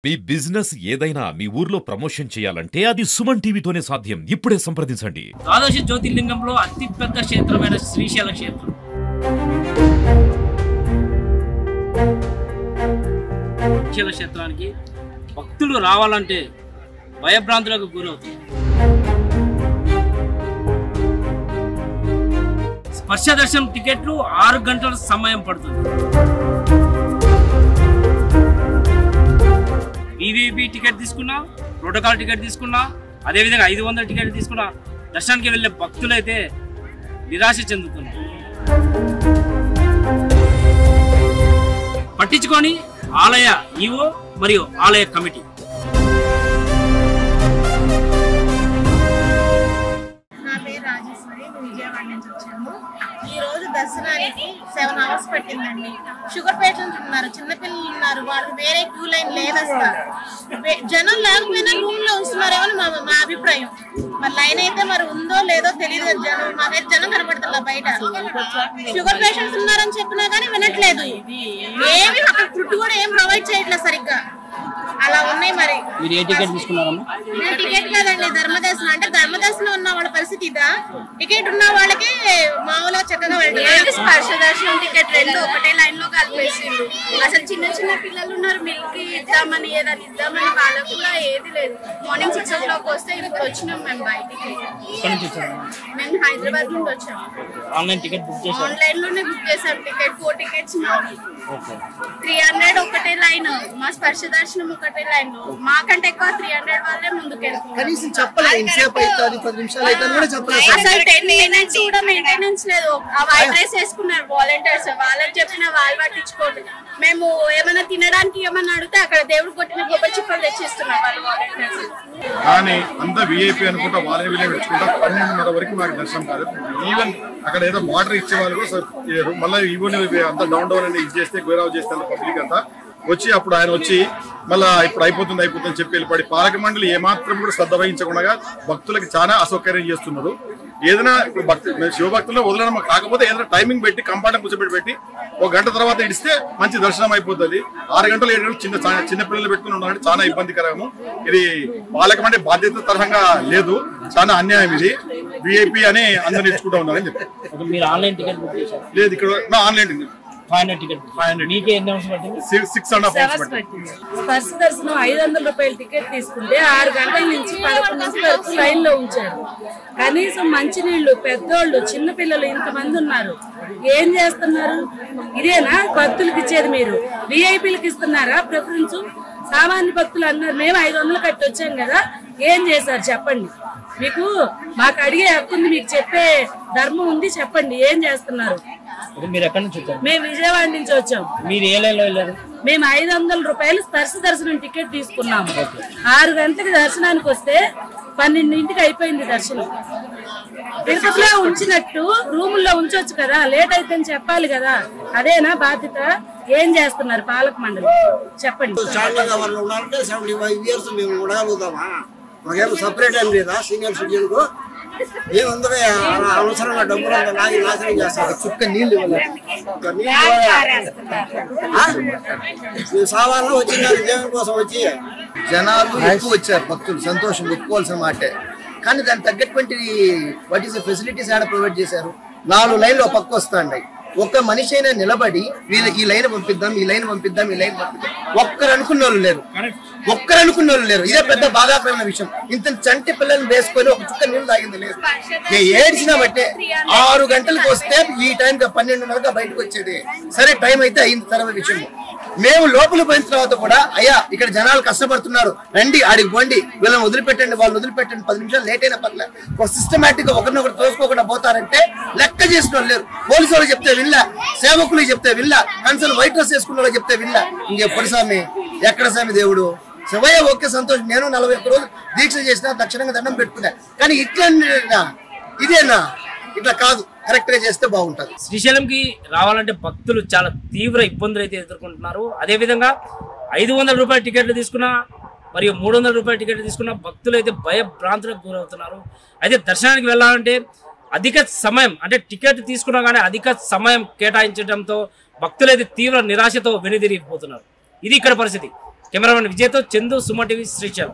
మీ business ఏదైనా మీ ఊర్లో promotion చేయాలంటే అది సుమన్ టీవీతోనే సాధ్యం. ఇప్పుడే సంప్రదించండి. ద్వాదశ జ్యోతిర్లింగంలో అతిపెద్ద క్షేత్రమైన శ్రీశైల క్షేత్రం. శ్రీశైల క్షేత్రానికి భక్తులు రావాలంటే భయభ్రాంతులకు గురవుతారు. స్పర్శ దర్శనం టికెట్లు 6 గంటల సమయం పడుతుంది. వివిఐపి టికెట్ తీసుకున్నా, ప్రోటోకాల్ టికెట్ తీసుకున్నా, అదేవిధంగా 500 టికెట్ తీసుకున్నా దర్శనానికి వెళ్ళే భక్తులైతే నిరాశ చెందుతున్నారు. పట్టించుకొని ఆలయ ఈవో మరియు ఆలయ కమిటీ. నా పేరు రాజేశ్వరి, విజయవాడ నుంచి వచ్చాము. ఈ రోజు దర్శనానికి 7 hours పట్టిందండి. షుగర్ పేషెంట్స్ ఉన్నారు, చిన్నపిల్లలు ఉన్నారు, వాళ్ళకి వేరే క్యూ లైన్ లేదు. అసలు జనం లేకపోయినా రూమ్ లో ఉంచుతున్నారేమో మా అభిప్రాయం. మరి లైన్ అయితే మరి ఉందో లేదో తెలియదు. మాకైతే జనం కనబడుతుందా బయట. షుగర్ పేషెంట్స్ ఉన్నారని చెప్పినా కానీ వినట్లేదు. ఏమి అక్కడ ఫుడ్ కూడా ఏం ప్రొవైడ్ చేయట్లేదు సరిగ్గా. అలా ఉన్నాయి. మరి మీరు ఏ టికెట్ తీసుకున్నారమ్మా? నేను టికెట్ కాదండి, ధర్మదర్శనం. అంటే ధర్మదర్శనం ఉన్న వాళ్ళ పరిస్థితి ఇదా? టికెట్ ఉన్న వాళ్ళకి మామూలుగా చక్కగా వెళ్తారు. స్పర్శ దర్శనం టికెట్ 2 ఒకటే లైన్ లో కలిపేసిండు. అసలు చిన్న చిన్న పిల్లలు ఉన్నారు, మిల్క్ ఇద్దామని ఏదని ఇద్దామని వాళ్ళకు కూడా ఏది లేదు. మార్నింగ్ 6 o'clock వస్తే ఇప్పుడు వచ్చినాం మేము బయటికి. మేము హైదరాబాద్ నుండి వచ్చాము. ఆన్లైన్ టికెట్ బుక్ చేసాం. ఆన్లైన్ లోనే బుక్ చేసాం టికెట్. 4 tickets 300 ఒకటే లైన్. మా స్పర్శ దర్శనం ఒకటే లైన్ లో. మాకంటే ఎక్కువ 300 వాళ్ళే ముందుకెళ్తారు. కనీసం చెప్పలేదు ఇన్సేపు అవుతుంది 10 నిమిషాలు అయితే కూడా చెప్పలేదు. అసలు 10 minutes కూడా మెయింటెనెన్స్ లేదు. ఆ వైట్ రైస్ వేసుకున్నారు వాలంటీర్స్. వాళ్ళకి చెప్పిన వాళ్ళు పట్టించుకోండి. మేము ఏమైనా తినడానికి ఏమన్నా అడిగితే అక్కడ దేవుడు కొట్టిన కొబ్బరి చిప్పలు తెచ్చిస్తున్నారు వాళ్ళు వాలంటీర్స్. కానీ అంతా విఐపి అనుకుంటా వాళ్ళని వీళ్ళని పెట్టుకుంటా 12:30 వరకు మాకు దర్శనం కాదు. ఈవెన్ అక్కడ ఏదో వాటర్ ఇచ్చే వాళ్ళు కూడా మళ్ళీ ఈవెన్ అంతా డౌన్ అని ఇది చేస్తే గోరావు చేస్తే పబ్లిక్ అంతా వచ్చి అప్పుడు ఆయన వచ్చి మళ్ళీ ఇప్పుడు అయిపోతుంది చెప్పి వెళ్ళిపడి పాలక మండలి ఏమాత్రం కూడా శ్రద్ధ వహించకుండా భక్తులకు చాలా అసౌకర్యం చేస్తున్నారు. ఏదైనా ఇప్పుడు శివభక్తుల్లో వదలడం కాకపోతే ఏదైనా టైమింగ్ పెట్టి కంపార్ట్మెంట్ కూర్చోబెట్టి 1 గంట తర్వాత ఇడిస్తే మంచి దర్శనం అయిపోతుంది. 6 గంటలు 7 గంటలు చిన్న పిల్లలు పెట్టుకుని ఉన్నారంటే చాలా ఇబ్బందికరము. ఇది పాలక మండలి బాధ్యత తరహంగా లేదు, చాలా అన్యాయం. ఇది విఐపి అని అందరూ నేర్చుకుంటూ ఉన్నారని చెప్పి. మీరు ఆన్లైన్ టికెట్ బుక్ చేశారు? లేదు, ఇక్కడ ఆన్లైన్ 500 టికెట్. 500. మీకే ఎన్ని అవర్స్ పట్టింది? 6.5 hours పట్టింది. స్పర్శ దర్శనం 500 రూపాయల టికెట్ తీసుకుంటే 6 గంటల నుంచి 11 నుంచి వరకు లైన్ లో ఉంచారు. కనీసం మంచినీళ్లు, పెద్దోళ్ళు, చిన్నపిల్లలు ఇంతమంది ఉన్నారు. ఏం చేస్తున్నారు? ఇదేనా భక్తులకు ఇచ్చేది? మీరు విఐపీలకు ఇస్తున్నారా ప్రిఫరెన్స్? సామాన్య భక్తులు అన్నారు మేము 500 కట్టి వచ్చాం కదా, ఏం చేశారు చెప్పండి. మీకు మాకు అడిగే హక్కు ఉంది, మీకు చెప్పే ధర్మం ఉంది, చెప్పండి ఏం చేస్తున్నారు. మీరు ఎక్కడి నుంచి వచ్చారు? మేము విజయవాడ నుంచి వచ్చాం. మీరు ఏ లైన్ లో వెళ్ళారు? మేము 500 రూపాయలు స్పర్శ దర్శనం టికెట్ తీసుకున్నాము. 6 గంటలకు దర్శనానికి వస్తే 12ంటికి అయిపోయింది దర్శనం. తిరుపతిలో ఉంచినట్టు రూముల్లో ఉంచొచ్చు కదా, లేట్ అయితే చెప్పాలి కదా. అదేనా బాధ్యత? ఏం చేస్తున్నారు పాలక మండలి చెప్పండి. మాకేమో సపరేట్ ఏం లేదా సీనియర్ సిటిజన్ కు? ఏముంది అవసరంగా డబ్బులు నాశనం చేస్తారు. చుక్క నీళ్ళు సావాలను వచ్చిన దేవుని కోసం వచ్చి జనాలు ఎక్కువ వచ్చారు. భక్తులు సంతోషం ఒప్పుకోవాల్సిన మాటే. కానీ దానికి తగ్గటువంటి వాట్ ఈస్ ఫెసిలిటీస్ ఆడ ప్రొవైడ్ చేశారు. 4 లైన్లు ఒక పక్క వస్తాయి. ఒక్క మనిషి అయినా నిలబడి ఈ లైన్ పంపిద్దాం, ఈ లైన్ పంపిద్దాం, ఈ లైన్ పంపిద్దాం ఒక్కరు అనుకున్న వాళ్ళు లేరు. ఇదే పెద్ద బాధాకరమైన విషయం. ఇంత చంటి పిల్లల్ని వేసుకొని ఒక చుక్క నీళ్ళు తాగింది లేదు. ఏడ్చినా బట్టే 6 గంటలకు వస్తే ఈ టైంకి 12:30 బయటకు వచ్చేది. సరే టైం అయితే అయింది తర్వాత విషయం. మేము లోపల పోయిన తర్వాత కూడా అయ్యా ఇక్కడ జనాలు కష్టపడుతున్నారు, రండి ఆడికి పోండి, వీళ్ళని వదిలిపెట్టండి, వాళ్ళు వదిలిపెట్టండి, 10 నిమిషాలు లేట్ అయినా పర్లేదు. ఒక సిస్టమేటిక్ గా ఒకరినొకరు తోసుకోకుండా పోతారంటే లెక్క చేసిన వాళ్ళు లేరు. పోలీసు వాళ్ళు చెప్తే విల్లా, సేవకులు చెప్తే విల్లా, కన్సల్ వైట్ డ్రెస్ వేసుకున్న వాళ్ళు చెప్తే విల్లా. ఇంకెప్పుడు స్వామి ఎక్కడ స్వామి దేవుడు? శివయ్య ఓకే సంతోషం. నేను 41 రోజులు దీక్ష చేసినా, దక్షిణంగా దండం పెట్టుకున్నా. కానీ ఇదేనా? ఇట్లా కాదు, కరెక్ట్ గా చేస్తే బాగుంటది. శ్రీశైలంకి రావాలంటే భక్తులు చాలా తీవ్ర ఇబ్బందులు అయితే ఎదుర్కొంటున్నారు. అదేవిధంగా 500 రూపాయల టికెట్లు తీసుకున్నా మరియు 300 రూపాయల టికెట్లు తీసుకున్న భక్తులు అయితే భయభ్రాంతులకు గురవుతున్నారు. అయితే దర్శనానికి వెళ్ళాలంటే అధిక సమయం, అంటే టికెట్ తీసుకున్నా కానీ అధిక సమయం కేటాయించడంతో భక్తులైతే తీవ్ర నిరాశతో వెనుదిరిగిపోతున్నారు. ఇది ఇక్కడ పరిస్థితి. కెమెరామెన్ విజయ్తో చందు, సుమన్ టీవీ, శ్రీశైలం.